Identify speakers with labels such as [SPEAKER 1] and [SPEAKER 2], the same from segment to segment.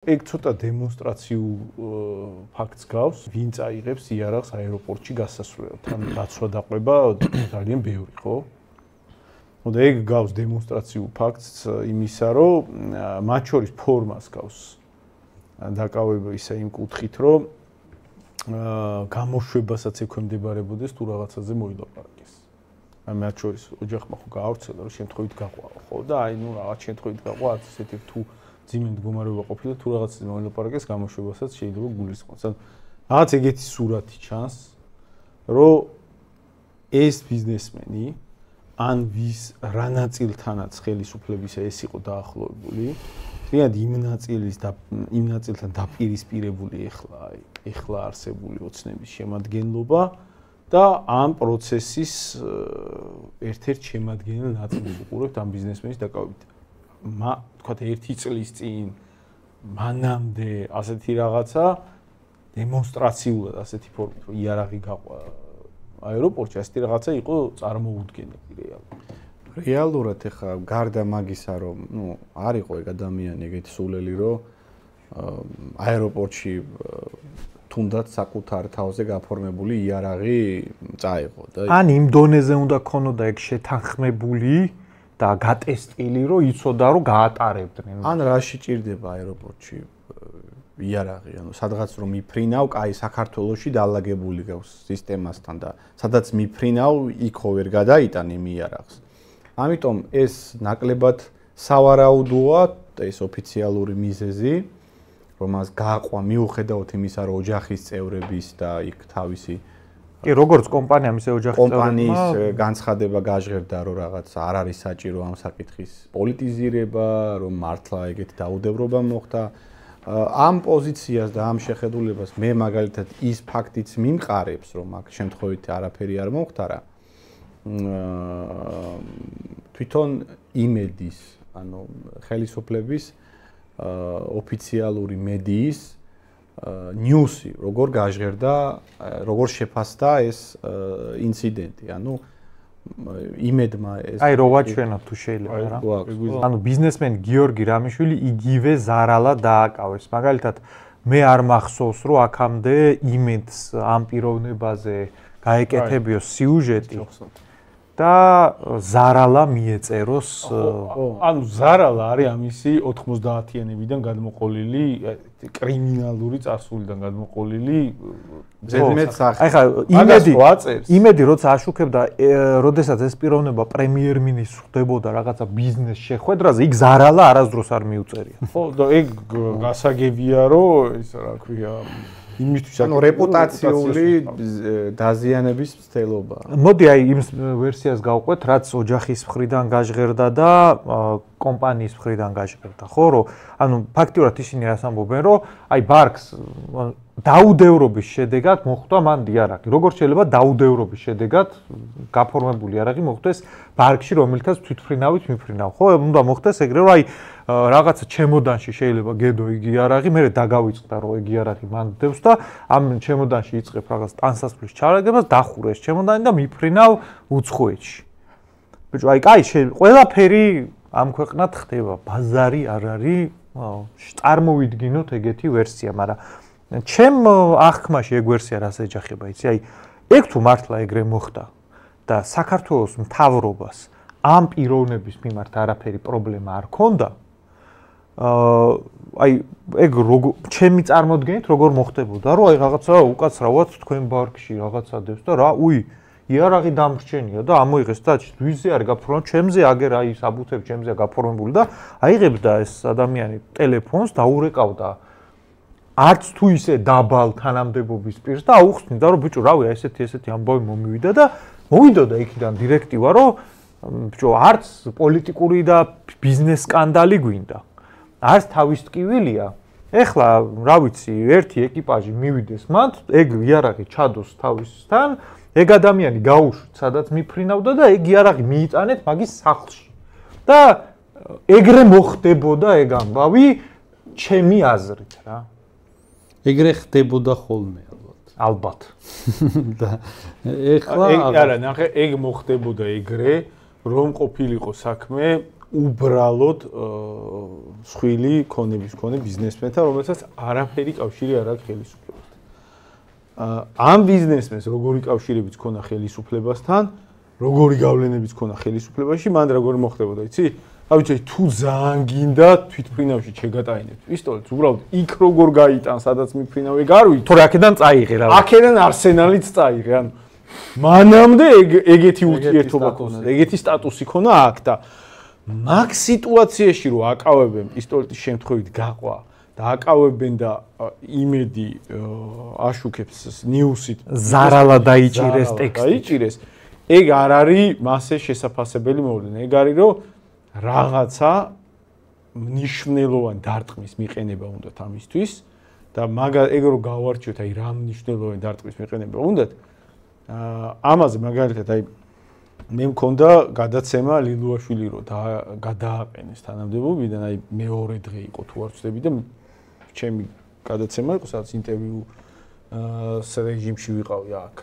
[SPEAKER 1] ეგ ცოტა დემონსტრაციულ ფაქტს გავს, ვინ წაიღებს იარაღს აეროპორტში გასასვლელად. თან დაცვა დაყვება ძალიან ბევრი, ხო? და ეგ გავს დემონსტრაციულ ფაქტს იმისა, რომ მათ შორის ფორმას გავს დაკავება ისა იმ კუთხით, რომ გამოშვებასაც ექვემდებარებოდეს თუ რაღაცაზე მოილაპარაკეს. მათ შორის ოჯახმა ხო გაავრცელა, რომ შემთხვევით გაყვაო, ხო? და აი ნუ რაღაც შემთხვევით გაყვა, არც ესეთი თუ ძიმე მდგომარეობა ყოფილა თუ რაღაცაზე მოილაპარაკეს, გამოშვებასაც შეიძლება გულისხმოს. ან რაღაც ეგეთი სურათი ჩანს, რომ ეს ბიზნესმენი ან ვის რა ნაწილთანაც ხელისუფლებისა ეს იყო დაახლოებული, თლიანად იმ ნაწილთან დაპირისპირებული ეხლა არსებული ოცნების შემადგენლობა და ამ პროცესის ერთ-ერთ შემადგენელ ნაწილს უყურებთ ამ ბიზნესმენის დაკავებით. თქვათ 1 წლის წინ მანამდე ასეთი რაღაცა დემონსტრაციულად ასეთი ფორმით რომ იარაღი გაყვა აეროპორტში ასეთი რაღაცა იყო წარმოუდგენელი
[SPEAKER 2] რეალურად ეხა გარდა მაგისა რომ არ იყო ეგ ადამიანი ეგეთი სულელი რომ აეროპორტში თუნდაც საკუთარ თავზე გაფორმებული იარაღი წაიღო და
[SPEAKER 3] ან იმ დონეზე უნდა ქონოდა ეგ შეთანხმებული და გატესტილი რომ იცოდა რომ გაატარებდნენ.
[SPEAKER 2] ან რაში ჭირდება აეროპორტში იარაღი, ანუ სადღაც რომ მიფრინავ, კაი საქართველოში დაალაგებული გავს სისტემასთან და სადაც მიფრინავ, იქო ვერ გადაიტან იმ იარაღს. ამიტომ ეს ნაკლებად სავარაუდოა ეს ოფიციალური მიზეზი, რომ მას გააყვა მიუხედავად იმისა, რომ ოჯახის წევრების და იქ თავისი
[SPEAKER 3] კი როგორც კომპანიამ ისე ოჯახის
[SPEAKER 2] კომპანიის განცხადება გაჟღერდა რომ რაღაც არ არის საჭირო ამ საკითხის პოლიტიზირება, რომ მართლა ეგეთი დაუდევრობა მოხდა. ამ პოზიციას და ამ შეხედულებას მე მაგალითად ის ფაქტიც მიმყარებს, რომ აქ შემთხვევით არაფერი არ მომხდარა. თვითონ იმედის, ანუ ხელისუფლების ოფიციალური მედიის ნიუსი, როგორ გაჟღერდა, როგორ შეფასდა ეს ინციდენტი, ანუ იმედმა ეს
[SPEAKER 3] აი რო ვაჩვენა თუ შეიძლება რა. ანუ ბიზნესმენი გიორგი რამიშვილი იგივე ზარალა დააკავეს. მაგალითად მე არ მახსოვს რომ აქამდე იმედს ამ პიროვნებაზე გაეკეთებიოს სიუჟეტი და ზარალა მიეწეროს.
[SPEAKER 1] ანუ ზარალა არის ამისი 90-იანებიდან გადმოყოლილი კრიმინალური წარსულიდან გადმოყოლილი
[SPEAKER 2] ზედმეტ სახე.
[SPEAKER 3] აი ხა იმედი როცა აშუქებდა, როდესაც ეს პიროვნება პრემიერ-მინისტრს ხდებოდა რაღაცა ბიზნეს შეხვედრაზე, იქ ზარალა არასდროს არ მიუწერია.
[SPEAKER 1] ხო, და ეგ გასაგებია, რომ ის რა ქვია იმისთვის
[SPEAKER 2] ანუ რეპუტაციული დაზიანების მცდელობა.
[SPEAKER 3] მოდი აი იმ ვერსიას გავყვეთ, რაც ოჯახის მხრიდან გაჟღერდა და კომპანიის მხრიდან გაჟღერდა, ხო, რომ ანუ ფაქტიურად ისინი რას ამბობენ, რომ აი ბარკს დაუდევრობის შედეგად მოხვდა მან იარაღი. როგორ შეიძლება დაუდევრობის შედეგად გაფორმებული იარაღი მოხვდეს ბარკში, რომელთაც თვითფრინავით მიფრინავ, ხო? უნდა მოხდეს ეგრე, რომ აი რაღაცა ჩემოდანში შეიძლება გედო იგი იარაღი, მე დაგავიწყდა რომ იგი იარაღი მან დევს და ამ ჩემოდანში იწყებ რაღაც ტანსაცმლის ჩარაგებას, დახურეს ჩემოდანი და მიფრინავ უცხოეთში. ბიჭო, აი კაი, ყველაფერი ამ ქვეყნად ხდება, ბაზარი არ არის, წარმოვიდგინოთ ეგეთი ვერსია, მაგრამ ჩემ აღქმაში ეგ ვერსია რას ეჯახება, იცი? აი ეგ თუ მართლა ეგრე მოხდა და საქართველოს მთავრობას ამ პიროვნების მიმართ არაფერი პრობლემა არ ქონდა, აი ეგ ჩემი წარმოდგენით როგორ მოხდებოდა, რომ აი რაღაცა უკაცრავად თქვენ ბარკში რაღაცა დევს და რა, იარაღი დამრჩენია და ამოიღეს და ვიზზე არ გაფორმებული, ჩემზე აგერ აი საბუთები ჩემზეა გაფორმებული და აიღებს და ეს ადამიანი ტელეფონს დაურეკავდა არც თუ ისე დაბალ თანამდებობის პირს და აუხსნიდა რომ ბიჭო რავი ესეთი ამბავი მომივიდა და მოვიდოდა იქიდან დირექტივა რომ ბიჭო არც პოლიტიკური და ბიზნეს სკანდალი გვინდა არც თავის ტკივილია ეხლა რა ვიცი ერთი ეკიპაჟი მივიდეს მათ ეგ იარაღი ჩადოს თავისთან ეგ ადამიანი გაუშვით სადაც მიფრინავდა და ეგ იარაღი მიიტანეთ მაგის სახლში და ეგრე მოხდებოდა ეგ ამბავი ჩემი აზრით რა
[SPEAKER 4] ეგრე ხდებოდა ხოლმე
[SPEAKER 3] ალბათ
[SPEAKER 4] და ეხლა
[SPEAKER 1] არა ნახე ეგ მოხდებოდა ეგრე რომ ყოფილიყო საქმე უბრალოდ სხვილი ქონების მქონე ბიზნესმენთან, რომელსაც არაფერი კავშირი არ აქვს ხელისუფლებასთან. ამ ბიზნესმენს როგორი კავშირებიც ქონა ხელისუფლებასთან, როგორი გავლენებიც ქონა ხელისუფლებაში, მან როგორი მოხდებოდა, იცი? ავიცი, თუ ძალიან გინდა თვითფრინავში შეგატაინებთ პისტოლეტს, უბრალოდ იქ როგორ გაიტან, სადაც მიფრინავე გარვით,
[SPEAKER 3] თუ აქედან წაიღე რა.
[SPEAKER 1] აქედან არსენალიც წაიღე, ანუ მანამდე ეგეთი ურთიერთობა ქონდა, ეგეთი სტატუსი ქონა აქ და მაგ სიტუაციაში რომ აკავებენ პისტოლეტის შემთხვევით გაყვა და აკავებენ და იმედი აშუქებს ნიუსით
[SPEAKER 3] ზარალა დაიჭირეს ტექსტი.
[SPEAKER 1] დაიჭირეს. ეგ არ არის მასე შესაძაფასებელი მოვლენა. ეგ არის რომ რაღაცა მნიშვნელოვანი დარტყმის მიყენება უნდათ ამისთვის და ეგ რომ გავარჩიოთ, აი რა მნიშვნელოვანი დარტყმის მიყენება უნდათ. ამაზე მაგალითად აი მე მქონდა გადაცემა ლილუაშვილი რომ გადააყენეს თანამდებობიდან, აი მეორე დღე იყო თუ არ ვცდები და ჩემი გადაცემა იყო, სადაც ინტერვიუ რეჟიმში ვიყავი აქ.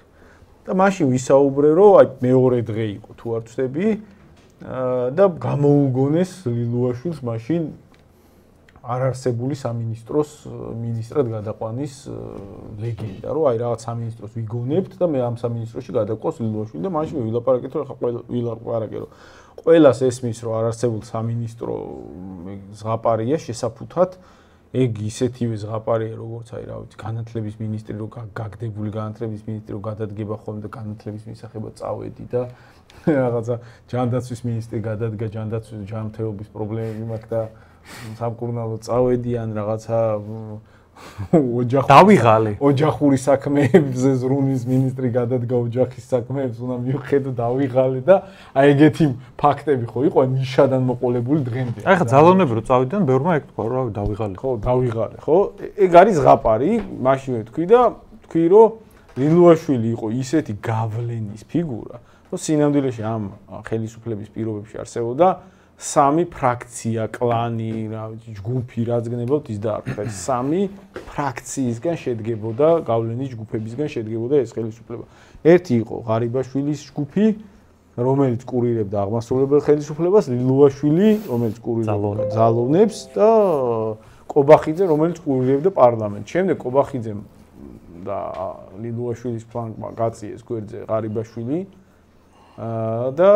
[SPEAKER 1] და მაშინ ვისაუბრე რომ აი მეორე დღე იყო თუ არ ვცდები და გამოუგონეს ლილუაშვილს მაშინ არარსებული სამინისტროს მინისტრად გადაყვანის ლეგენდა, რომ აი რაღაც სამინისტროს ვიგონებთ და მე ამ სამინისტროში გადაყვას ლილუაშვილი და მაშინ ვილაპარაკეთ, რომ ხა ვილაპარაკე, რომ ყველას ესმის, რომ არარსებულ სამინისტრო ზღაპარია შესაფუთად, ეგ ისეთივე ზღაპარია, როგორც აი რა ვიცი, განათლების მინისტრი, რომ გაგდებული განათლების მინისტრი, რომ გადადგება ხოლმე და განათლების მისაღებად წავედი და რაღაცა ჯანდაცვის მინისტრი გადადგა ჯანდაცვის ჯანმრთელობის პრობლემები მაქვს და სამკურნალო წავედიან რაღაცა ოჯახური საქმეებზე ზრუნის მინისტრი გადადგა ოჯახის საქმეებს უნდა მივხედო დავიღალე და აი ეგეთი ფაქტები ხო იყო ნიშადან მოყოლებული დღემდე.
[SPEAKER 3] აი ხა ძალოვნები რომ წავიდნენ ბევრმა ეგ თქვა რა დავიღალე.
[SPEAKER 1] ხო, დავიღალე, ხო? ეგ არის ზღაპარი, მაშინვე თქვი და თქვი რომ ლილუაშვილი იყო ისეთი გავლენის ფიგურა, რომ სინამდვილეში ამ ხელისუფლების პირობებში არსებობდა სამი ფრაქცია, კლანი, რა ვიცი, ჯგუფი, რაც გნებავთ ის დაარქვეთ. სამი ფრაქციისგან შედგებოდა, გავლენის ჯგუფებისგან შედგებოდა ეს ხელისუფლება. ერთი იყო ღარიბაშვილის ჯგუფი, რომელიც კურირებდა აღმასრულებელ ხელისუფლებას, ლილუაშვილი, რომელიც კურირებდა ძალოვნებს და კობახიძე, რომელიც კურირებდა პარლამენტს. შემდეგ კობახიძემ და ლილუაშვილის ფლანგმა გაწიეს გვერდზე ღარიბაშვილი და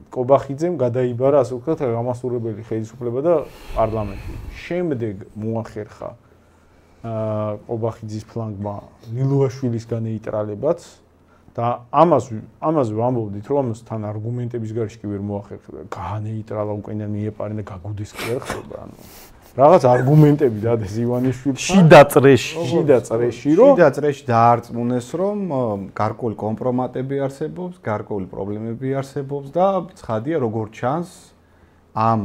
[SPEAKER 1] კობახიძემ გადაიბარა ასე ვთქვათ აღმასრულებელი ხელისუფლება და პარლამენტი. შემდეგ მოახერხა კობახიძის ფლანგმა ლილუაშვილისგან ნეიტრალებაც და ამაზე ვამბობდით, რომ ამასთან არგუმენტების გარშე კი ვერ მოახერხა და განეიტრალა უკენიდან მიეპარენ და გაგუდეს კი არ ხდება, ანუ რაღაც არგუმენტები დადეს ივანიშვილს
[SPEAKER 3] შიდა წრეში
[SPEAKER 2] დაარწმუნეს, რომ გარკვეული კომპრომატები არსებობს, გარკვეული პრობლემები არსებობს და ცხადია, როგორც ჩანს, ამ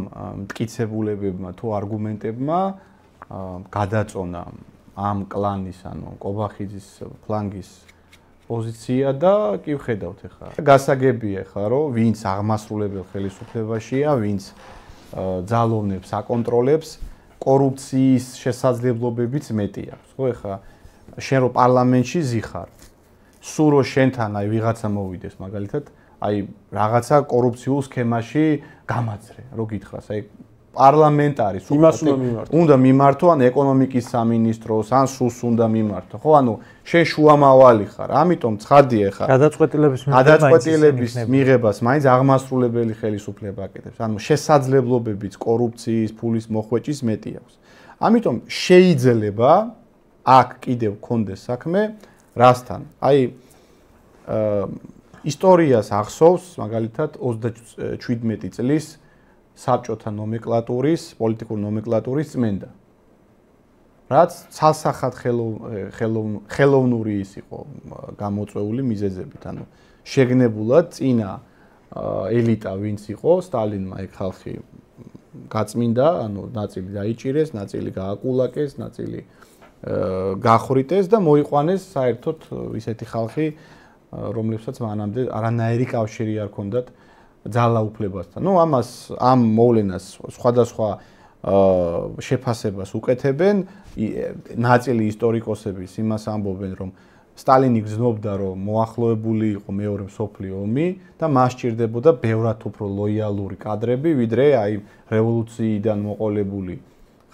[SPEAKER 2] მტკიცებულებებმა თუ არგუმენტებმა გადაწონა ამ კლანის, ანუ კობახიძის ფლანგის პოზიცია და კი ვხედავთ ახლა. გასაგებია ახლა, რომ ვინც აღმასრულებელ ხელისუფლებაშია, ვინც ძალოვნებს აკონტროლებს, კორუფციის შესაძლებლობებიც მეტი აქვს, ხო? ახლა შენ რო პარლამენტში ზიხარ, სულ რო შენთან აი ვიღაცა მოვიდეს, მაგალითად, აი რაღაცა კორუფციულ სქემაში გამაძრე, რო გითხრას, აი პარლამენტარის უნდა მიმართო ან ეკონომიკის სამინისტროს, ან სუს უნდა მიმართო, ხო? ანუ შენ შუამავალი ხარ, ამიტომ ცხადია ხარ. გადაწყვეტილების მიღებას მაინც აღმასრულებელი ხელისუფლება აკეთებს. ანუ შესაძლებლობებიც კორუფციის, ფულის მოხვეჭის მეტი აქვს. ამიტომ შეიძლება აქ კიდევ გქონდეს საქმე რასთან? აი ისტორიას ახსოვს, მაგალითად 37 წლის საბჭოთა ნომენკლატურის, პოლიტიკური ნომენკლატურის წმენდა. რაც ცალსახად ხელოვნური ის იყო გამოწვეული მიზეზებით, ანუ შეგნებულად წინა ელიტა ვინც იყო, სტალინმა ეგ ხალხი გაწმინდა, ანუ ნაწილი დაიჭირეს, ნაწილი გააკულაკეს, ნაწილი გახვრიტეს და მოიყვანეს საერთოდ ისეთი ხალხი, რომლებსაც მანამდე არანაირი კავშირი არ ჰქონდათ ძალაუფლებასთან. ნუ ამას ამ მოვლენას სხვადასხვა შეფასებას უკეთებენ, ნაწილი ისტორიკოსების იმას ამბობენ, რომ სტალინი გრძნობდა, რომ მოახლოებული იყო მეორე მსოფლიო ომი და მას სჭირდებოდა ბევრად უფრო ლოიალური კადრები, ვიდრე აი რევოლუციიდან მოყოლებული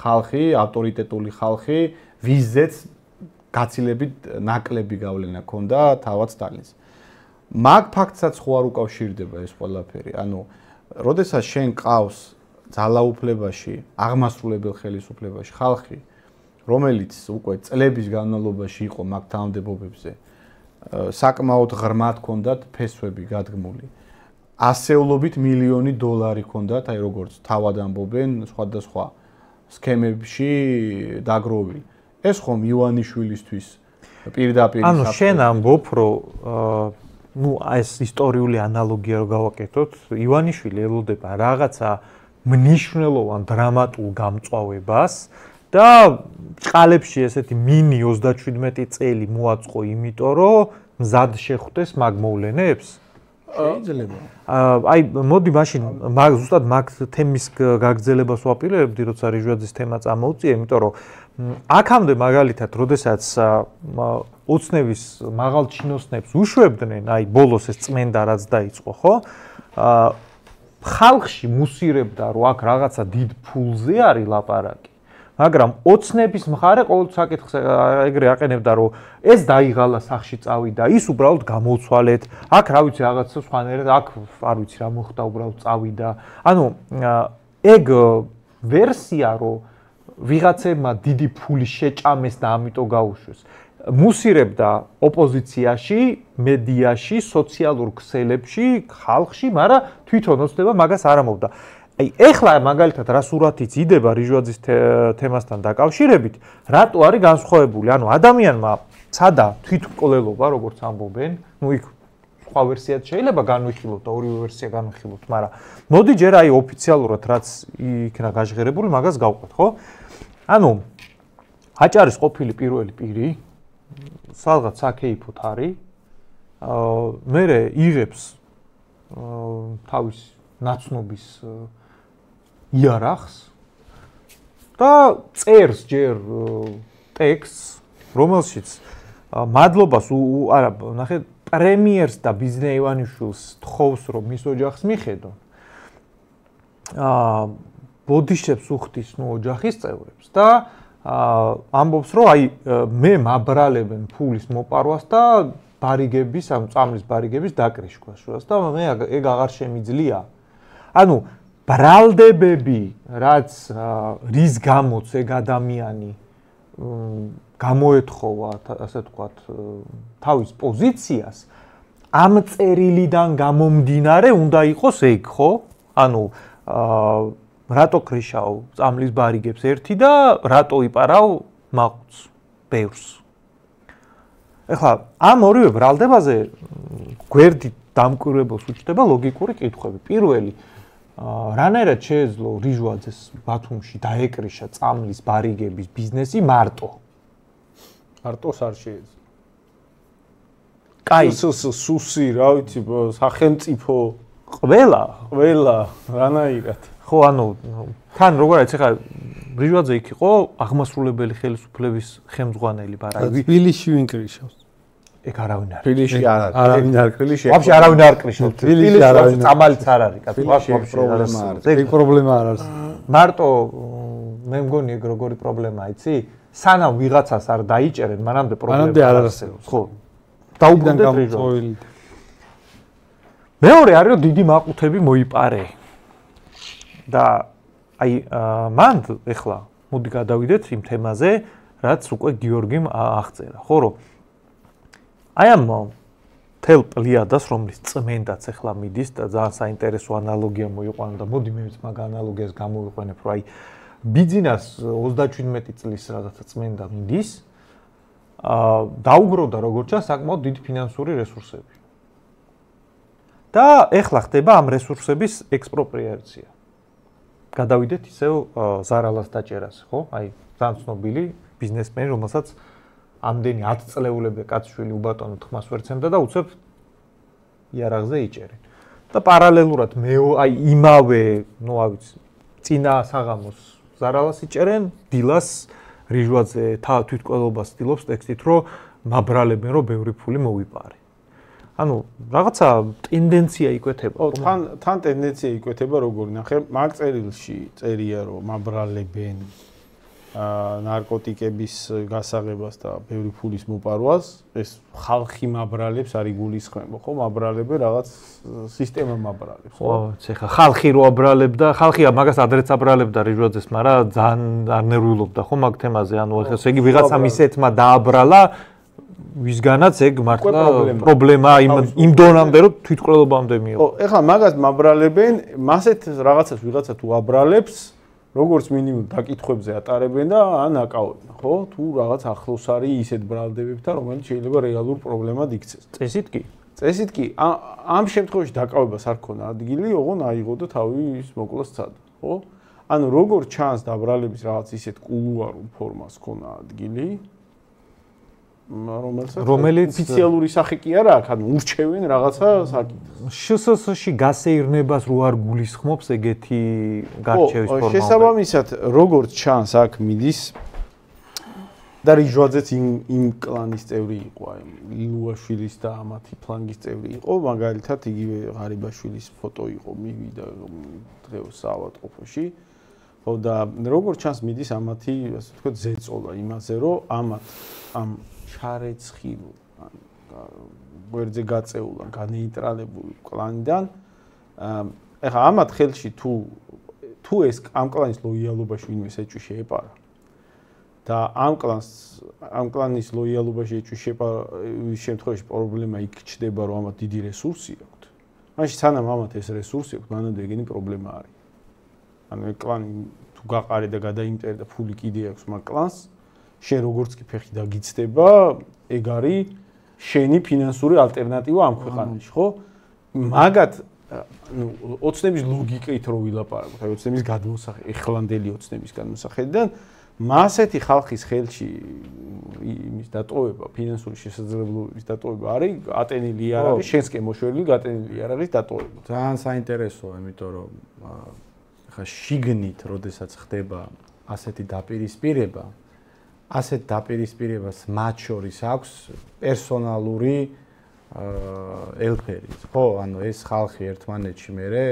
[SPEAKER 2] ხალხი, ავტორიტეტული ხალხი, ვიზეც გაცილებით ნაკლები გავლენა ჰქონდა თავად სტალინს. მაგ ფაქტსაც ხო არ უკავშირდება ეს ყველაფერი. ანუ, როდესაც შენ ყავს ძალაუფლებაში, აღმასრულებელ ხელისუფლებაში ხალხი, რომელიც უკვე წლების განმავლობაში იყო მაგ თანამდებობებზე, საკმაოდ ღრმად ჰქონდათ ფესვები გადგმული. ასეულობით მილიონი დოლარი ჰქონდათ, აი როგორც თავად ამბობენ სხვადასხვა სქემებში დაგროვილი. ეს ხომ ივანიშვილისთვის პირდაპირ
[SPEAKER 3] ანუ შენ ამბობ, რომ ეს ისტორიული ანალოგია რო გავაკეთოთ, ივანიშვილი ელოდება რაღაცა მნიშვნელოვან დრამატულ გამწვავებას და წყალებში ესეთი მინი 37 წელი მოაწყო, იმიტომ რომ მზად შეხვდეს მაგ მოვლენებს.
[SPEAKER 2] შეიძლება.
[SPEAKER 3] აი, მოდი მაშინ ზუსტად მაგ თემის გაგრძელებას ვაპირებდი, როცა რიჟვაძის თემა წამოუწია, იმიტომ რომ აქამდე მაგალითად, როდესაც ოცნების მაღალ ჩინოსნებს უშვებდნენ, აი ბოლოს ეს წმენდა რაც დაიწყო, ხო? ხალხში მუსირებდა, რომ აქ რაღაცა დიდ ფულზე არის ლაპარაკი. მაგრამ ოცნების მხარე ყოველთვის საკითხს ეგრე აყენებდა, რომ ეს დაიღალა სახში წავიდა, ის უბრალოდ გამოცვალეთ, აქ რა ვიცი რაღაცა სხვანაირად, აქ არ ვიცი რა მოხდა, უბრალოდ წავიდა. ანუ ეგ ვერსია, რომ ვიღაცებმა დიდი ფული შეჭამეს და ამიტომ გაუშვეს. მუსირებდა ოპოზიციაში, მედიაში, სოციალურ ქსელებში, ხალხში, მაგრამ თვითონ ოცნება მაგას არ ამბობდა. აი, ეხლა მაგალითად რა სურათიც იდება რიჟვაძის თემასთან დაკავშირებით, რატო არის განსხვავებული? ანუ ადამიანმა ცადა თვითმკვლელობა, როგორც ამბობენ, ну იქ სხვა ვერსიაც შეიძლება განვიხილოთ და ორივე ვერსია განვიხილოთ, მაგრამ მოდი ჯერ აი ოფიციალურად რაც იქნა გაჟღერებული, მაგას გავყვეთ, ხო? ანუ აჭარის ყოფილი პირველი პირი სადღაც აქეიფოთ არის, მერე იღებს თავის ნაცნობის იარაღს და წერს ჯერ ტექსტს, რომელშიც მადლობას არა, ნახე, პრემიერს და ბიზნე ივანიშვილს თხოვს, რომ მის ოჯახს მიხედონ. ბოდიშებს უხდის ოჯახის წევრებს და ამბობს, რომ აი მე მაბრალებენ ფულის მოპარვას და ბარიგების, ამ წამლის ბარიგების დაკრიშქვას და მე ეგ აღარ შემიძლია. ანუ ბრალდებები, რაც რის გამოც ეგ ადამიანი გამოეთხოვა, ასე ვთქვათ, თავის პოზიციას, ამ წერილიდან გამომდინარე უნდა იყოს ეგ, ხო? ანუ რატო კრიშავ წამლის ბარიგებს ერთი და რატო იპარავ მაყუთს, ბევრს. ეხლა ამ ორივე ბრალდებაზე გვერდით დამკვირვებელს უჩნდება ლოგიკური კითხვები. პირველი, რანაირად შეეძლო რიჟვაძეს ბათუმში დაეკრიშა წამლის ბარიგების ბიზნესი მარტო?
[SPEAKER 1] მარტოს არ შეეძლო.
[SPEAKER 3] კაი,
[SPEAKER 1] სუსი, რა ვიცი, სახელმწიფო
[SPEAKER 3] ყველა
[SPEAKER 1] რანაირად.
[SPEAKER 3] ხო, ანუ თან როგორიც ახლა რიჟვაძე იქ იყო აღმასრულებელი ხელისუფლების ხელმძღვანელი, მაგრამ
[SPEAKER 4] თბილისში ვინ კრიშავს?
[SPEAKER 3] ეგ არავინ არ.
[SPEAKER 2] თბილისში არ არის.
[SPEAKER 4] არავინ არ
[SPEAKER 2] თბილისში.
[SPEAKER 3] ვაფშე არავინ არ კრიშავს.
[SPEAKER 4] თბილისში არავინ
[SPEAKER 3] წამალიც არ არის, კაცო.
[SPEAKER 2] ვაფშე პრობლემა არის.
[SPEAKER 4] ეგ პრობლემა არ არის.
[SPEAKER 3] მარტო მე მგონი ეგ როგორი პრობლემაა, იცი? სანამ ვიღაცას არ დაიჭერენ, მანამდე პრობლემა
[SPEAKER 4] არ არსებობს.
[SPEAKER 3] ხო. დაუბრუნდეთ რიჟვაძე. მეორე არის რომ დიდი მაყუთები მოიპარე. და აი მან ეხლა მოდი გადავიდეთ იმ თემაზე, რაც უკვე გიორგიმ აღწერა, ხო რომ აი ამ თელ პლიადას, რომლის წმენდაც ეხლა მიდის და ძალიან საინტერესო ანალოგია მოიყვანა და მოდი მეც მაგ ანალოგიას გამოვიყვანებ, რომ აი ბიძინას 37 წლის რაღაცა წმენდა მიდის, დაუგროვდა როგორც ჩანს საკმაოდ დიდი ფინანსური რესურსები. და ეხლა ხდება ამ რესურსების ექსპროპრიაცია. გადავიდეთ ისევ ზარალას დაჭერას, ხო? აი, ძალიან ცნობილი ბიზნესმენი, რომელსაც ამდენი 10 წლეულები კაცშვილი უბატონო თმას ვერცემდა და უცებ იარაღზე იჭერენ. და პარალელურად აი იმავე, ნუ რა ვიცი, წინა საღამოს ზარალას იჭერენ, დილას რიჟვაძე თვითმკვლელობას ცდილობს ტექსტით, რომ მაბრალებენ რომ ბევრი ფული მოვიპარე. ანუ რაღაცა ტენდენცია იკვეთება.
[SPEAKER 1] თან ტენდენცია იკვეთება როგორი ნახე, მაგ წერილში წერია რომ მაბრალებენ ნარკოტიკების გასაღებას და ბევრი ფულის მოპარვას, ეს ხალხი მაბრალებს არ იგულისხმება, ხო? მაბრალებენ რაღაც სისტემა მაბრალებს, ხო?
[SPEAKER 3] ეხა ხალხი რო აბრალებდა, ხალხი მაგას ადრეც აბრალებდა რიჟვაძეს, მაგრამ ძალიან არ ნერვიულობდა, ხო, მაგ თემაზე. ანუ ესე იგი ვიღაცამ ისეთმა დააბრალა ვისგანაც ეგ მართლა პრობლემა იმ დონამდე რომ თვითყრელობამდე მიიღო.
[SPEAKER 1] ხო, ეხლა მაგას მაბრალებენ, მასეთ რაღაცას ვიღაცა თუ აბრალებს, როგორც მინიმუმ დაკითხვებზე ატარებენ და ან აკავებენ, ხო? თუ რაღაც ახლოს არის ისეთ ბრალდებებთან, რომელიც შეიძლება რეალურ პრობლემად იქცეს. წესით კი, ამ შემთხვევაში დაკავებას არ ქონა ადგილი, ოღონ აიღო და თავი ის მოკლა სცადა, ხო? ანუ როგორ ჩანს დაბრალების რაღაც ისეთ კულუარულ ფორმას ქონა ადგილი, რომელიც ოფიციალური სახე კი არა აქვს, ანუ ურჩევენ რაღაცა საკითხს.
[SPEAKER 3] შსს-ში გასეირნებას რო არ გულისხმობს ეგეთი გარჩევის ფორმა.
[SPEAKER 1] ხო, შესაბამისად, როგორც ჩანს აქ მიდის და რიჟვაძეც იმ კლანის წევრი იყო, აი ლილუაშვილის და ამათი ფლანგის წევრი იყო, მაგალითად იგივე ღარიბაშვილის ფოტო იყო მივიდა დღეს საავადმყოფოში. ხო და როგორც ჩანს მიდის ამათი, ასე ვთქვათ, ზეწოლა იმაზე, რომ ამ ჩარეცხილ ან გვერდზე გაწეულ ან განეიტრალებულ კლანიდან ეხლა ამათ ხელში თუ ეს ამ კლანის ლოიალობაში ვინმე ეჭვი შეეპარა და ამ კლანის ლოიალობაში ეჭვი შეეპარის შემთხვევაში პრობლემა იქ ჩდება რომ ამათ დიდი რესურსი აქვთ. მაშინ სანამ ამათ ეს რესურსი აქვთ, მანამდე ეგენი პრობლემა არის. ანუ ეგ კლანი თუ გაყარე და გადაიმტერე და ფული კიდე აქვს მაგ კლანს შენ როგორც კი ფეხი დაგიცდება, ეგ არის შენი ფინანსური ალტერნატივა ამ ქვეყანაში, ხო? მაგათ ოცნების ლოგიკით რო ვილაპარაკოთ, აი ოცნების გადმოსახე, ეხლანდელი ოცნების გადმოსახედიდან, მასეთი ხალხის ხელში იმის დატოვება, ფინანსური შესაძლებლობების დატოვება არის ატენილი არ არის, შენს კი მოშველილი გატენილი არ არის დატოვება.
[SPEAKER 2] ძალიან საინტერესოა, იმიტომ რომ ხა შიგნით, როდესაც ხდება ასეთი დაპირისპირება, ასეთ დაპირისპირებას მათ შორის აქვს პერსონალური ელფერი, ხო? ანუ ეს ხალხი ერთმანეთში მერე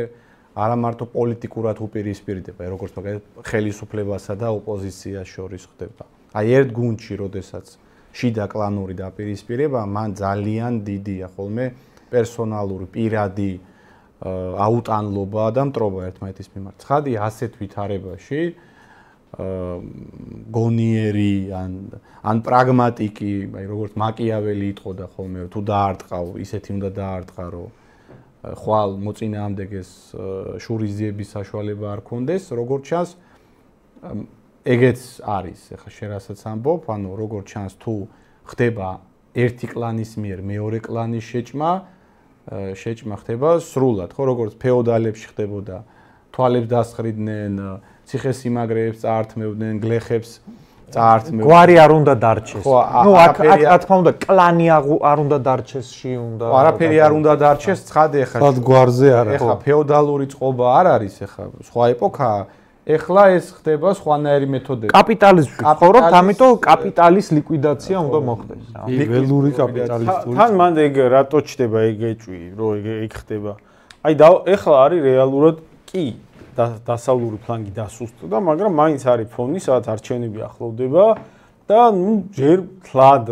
[SPEAKER 2] არა მარტო პოლიტიკურად უპირისპირდება, როგორც მაგალითად ხელისუფლებასა და ოპოზიციას შორის ხდება. აი ერთ გუნდში, როდესაც შიდა კლანური დაპირისპირება, მან ძალიან დიდია ხოლმე პერსონალური პირადი აუტანლობა და მტრობა ერთმანეთის მიმართ. ცხადია, ასეთ ვითარებაში გონიერი ან პრაგმატიკი, აი როგორც მაკიაველი იტყოდა ხოლმე, თუ დაარტყავ, ისეთი უნდა დაარტყარო. ხვალ მოწინააღმდეგეს შურიზიების საშუალება არ ქონდეს, როგორც ჩანს, ეგეც არის, ეხლა შენ რასაც ამბობ, ანუ როგორც ჩანს, თუ ხდება ერთი კლანის მიერ მეორე კლანის შეჭმა ხდება სრულად, ხო, როგორც ფეოდალებში ხდებოდა, თვალებს დასხრიდნენ, ციხესიმაგრეებს წაართმევდნენ, გლეხებს წაართმევდნენ.
[SPEAKER 3] გვარი არ უნდა დარჩეს. ნუ აქ თქმა უნდა კლანი არ უნდა დარჩესში უნდა.
[SPEAKER 2] არაფერი არ უნდა დარჩეს, ცხადია ხა.
[SPEAKER 4] სად გვარზე არა.
[SPEAKER 2] ეხლა ფეოდალური წყობა არ არის, ეხლა სხვა ეპოქაა. ეხლა ეს ხდება სხვანაირი მეთოდებით.
[SPEAKER 3] კაპიტალიზმში ცხოვრობთ, ამიტომ კაპიტალის ლიკვიდაცია უნდა მოხდეს.
[SPEAKER 4] ველური კაპიტალისტური.
[SPEAKER 1] თან მანდ ეგ რატო ჩდება ეგ ეჭვი, რომ ეგ ხდება. აი ეხლა არის რეალურად კი დასავლური ფლანგი დასუსტდა, მაგრამ მაინც არის ფონი, სადაც არჩევნები ახლოვდება და ნუ ჯერ თლად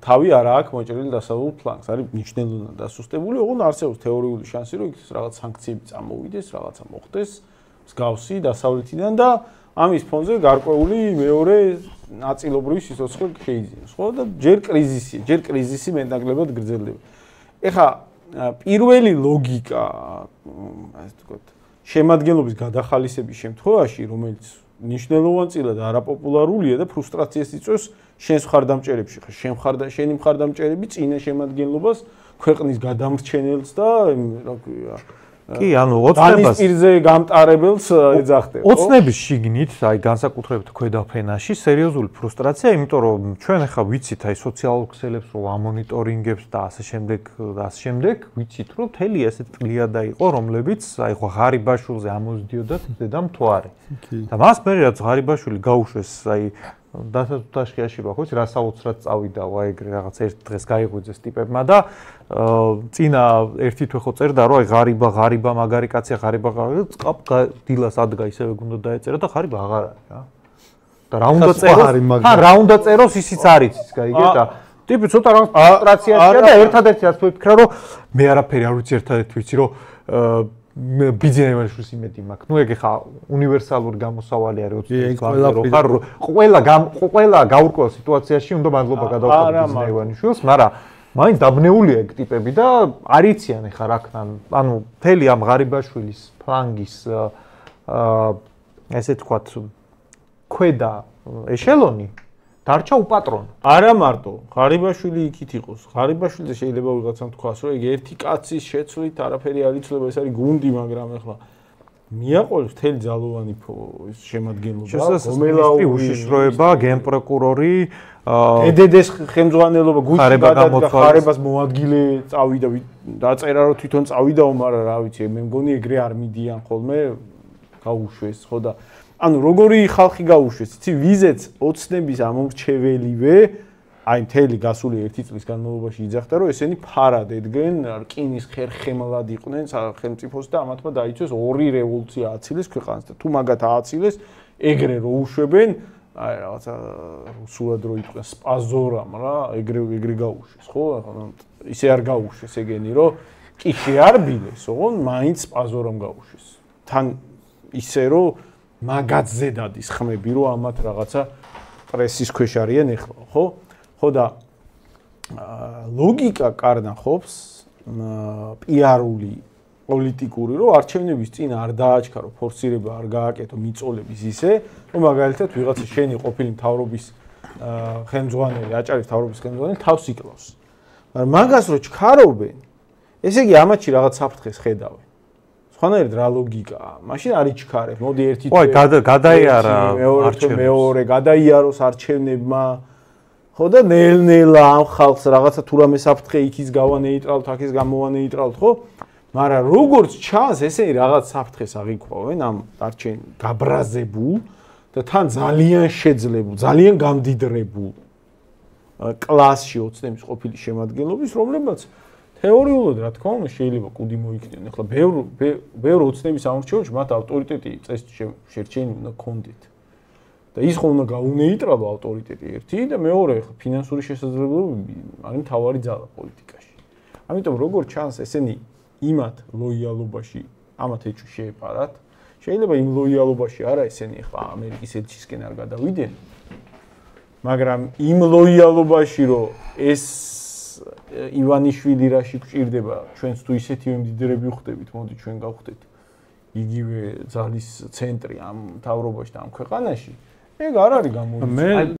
[SPEAKER 1] თავი არ აქვს მოჭრილი დასავლურ ფლანგს. არის მნიშვნელოვნად დასუსტებული, ოღონდ არსებობს თეორიული შანსი, რომ იქ რაღაც სანქციები წამოვიდეს, რაღაცა მოხდეს მსგავსი დასავლეთიდან და ამის ფონზე გარკვეული მეორე ნაწილობრივი სიცოცხლე შეიძინოს, ხო? და ჯერ კრიზისი მეტნაკლებად გრძელდება. ეხლა პირველი ლოგიკა, ასე ვთქვათ, შემადგენლობის გადახალისების შემთხვევაში, რომელიც მნიშვნელოვანწილად არაპოპულარულია და ფრუსტრაციას იწვევს შენს მხარდამჭერებში, ხა შენი მხარდამჭერები წინა შემადგენლობას, ქვეყნის გადამრჩენელს და რა ქვია,
[SPEAKER 3] კი, ანუ ოცნებას
[SPEAKER 1] პირზე გამტარებელს ეძახდება.
[SPEAKER 3] ოცნების შიგნით, აი განსაკუთრებით ქვედაფენაში სერიოზული ფრუსტრაცია, იმიტომ რომ ჩვენ ახლა ვიცით აი სოციალურ ქსელებს რომ ამონიტორინგებს და ასე შემდეგ, ვიცით რომ თელი ესეთ პლიადა იყო, რომლებიც აი ხო ღარიბაშვილზე ამოსდიოდათ დედამ მთვარე. და მას მე რაც ღარიბაშვილი გაუშვეს აი დასათუთაშხიაში ვარ, ხო იცი, რასაოცრად წავიდა ეგრე რაღაც ერთ დღეს გაიღვიძეს ტიპებმა და წინა ერთი თვე ხო წერდა რომ აი ღარიბა მაგარი კაცია ღარიბა წყապ დილას ადგა ისევე გუნდა დაეწერა და ღარიბა აღარ არის რა. და რა უნდა წეროს? რა უნდა წეროს ისიც არის ის, გაიგე და ტიპი ცოტა რაღაც ფრუსტრაციაშია და ერთადერთი რაც ვფიქრა რომ მე არაფერი არ ვიცი ერთადერთი ვიცი რომ ბიძინეველიშვილის იმედი მაქვს. ნუ ეგ ხა უნივერსალური გამოსავალი არის 20 წელი რო ხარ ყველა გაურკვეველ სიტუაციაში უნდა მადლობა გადავხადო ბიძინეველიშვილს, მაგრამ მაინც დაბნეულია ეგ ტიპები და არიციან ხა რა ქნან. ანუ მთელი ამ ღარიბაშვილის ფლანგის ესე თქვათ ქვედა ეშელონი დარჩა უპატრონო.
[SPEAKER 1] არა მარტო, ღარიბაშვილი იქით იყოს. ღარიბაშვილზე შეიძლება ვიღაცამ თქვას, რომ ეგ ერთი კაცის შეცვლით არაფერი არ იცვლება, ეს არის გუნდი, მაგრამ ეხლა მიაყოლეს მთელი ძალოვანი შემადგენლობა,
[SPEAKER 3] გომელაური, უშიშროება, გენპროკურორი,
[SPEAKER 1] ედედეს ხელმძღვანელობა, გუნდი გადადგა, ხარებას მოადგილე წავიდა, დაწერა რომ თვითონ წავიდაო, მაგრამ რა ვიცი, მე მგონი ეგრე არ მიდიან ხოლმე, გაუშვეს, ხო და ანუ როგორი ხალხი გაუშვეს, იცი ვიზეც ოცნების ამორჩეველივე, აი მთელი გასული 1 წლის განმავლობაში იძახდა, რომ ესენი ფარად ედგნენ, რკინის ხერხემლად იყვნენ სახელმწიფოს და ამათმა დაიცვეს 2 რევოლუცია აცილეს ქვეყანას და თუ მაგათ ააცილეს, ეგრე რო უშვებენ, აი რაღაცა რუსულად რო იყვნენ სპაზორამ რა, ეგრე გაუშვეს, ხო? ისე არ გაუშვეს ეგენი, რომ კი შეარბილეს, ოღონ მაინც სპაზორამ გაუშვეს. თან ისე რომ მაგაცზე დადის ხმები, რომ ამათ რაღაცა პრესის ქვეშ არიან ეხლა, ხო? ხო და ლოგიკა კარნახობს პიარული პოლიტიკური, რომ არჩევნების წინ არ დააჩქარო, ფორსირება არ გააკეთო მიწოლების ისე, რომ მაგალითად ვიღაცა შენი ყოფილი მთავრობის ხელმძღვანელი, აჭარის მთავრობის ხელმძღვანელი თავს იკლავს. მაგრამ მაგას რო ჩქარობენ, ესე იგი ამათში რაღაც საფრთხეს ხედავენ. სხვანაირად რა ლოგიკაა? მაშინ არ იჩქარებ. მოდი ერთი თვე.
[SPEAKER 3] გადაიარა
[SPEAKER 1] მეორე გადაიაროს არჩევნებმა. ხო და ნელ-ნელა ამ ხალხს რაღაცა თუ რამე საფრთხე იქის გავანეიტრალთ, აქის გამოვანეიტრალთ, ხო? მაგრამ როგორც ჩანს, ესენი რაღაც საფრთხეს აღიქვავენ ამ არჩენ გაბრაზებულ და თან ძალიან შეძლებულ, ძალიან გამდიდრებულ კლასში ოცნების ყოფილი შემადგენლობის, რომლებიც თეორიულად რა თქმა უნდა შეიძლება კუდი მოიქნიან. ეხლა ბევრ ოცნების ამორჩეულში მათ ავტორიტეტი წესით შერჩენი უნდა კონდეთ. და ის ხო უნდა გაუნეიტრალო ავტორიტეტი ერთი და მეორე ეხლა ფინანსური შესაძლებლობები არის მთავარი ძალა პოლიტიკაში. ამიტომ როგორც ჩანს ესენი იმათ ლოიალობაში ამათ ეჭვი შეეპარათ. შეიძლება იმ ლოიალობაში არა ესენი ეხლა ამერიკის ელჩისკენ არ გადავიდნენ. მაგრამ იმ ლოიალობაში რომ ეს ივანიშვილი რაში გვჭირდება, ჩვენც თუ ისეთივე მდიდრები ვხდებით, მოდი ჩვენ გავხდეთ იგივე ძალის ცენტრი ამ მთავრობაში და ამ ქვეყანაში. ეგ არ არის გამოიწვია.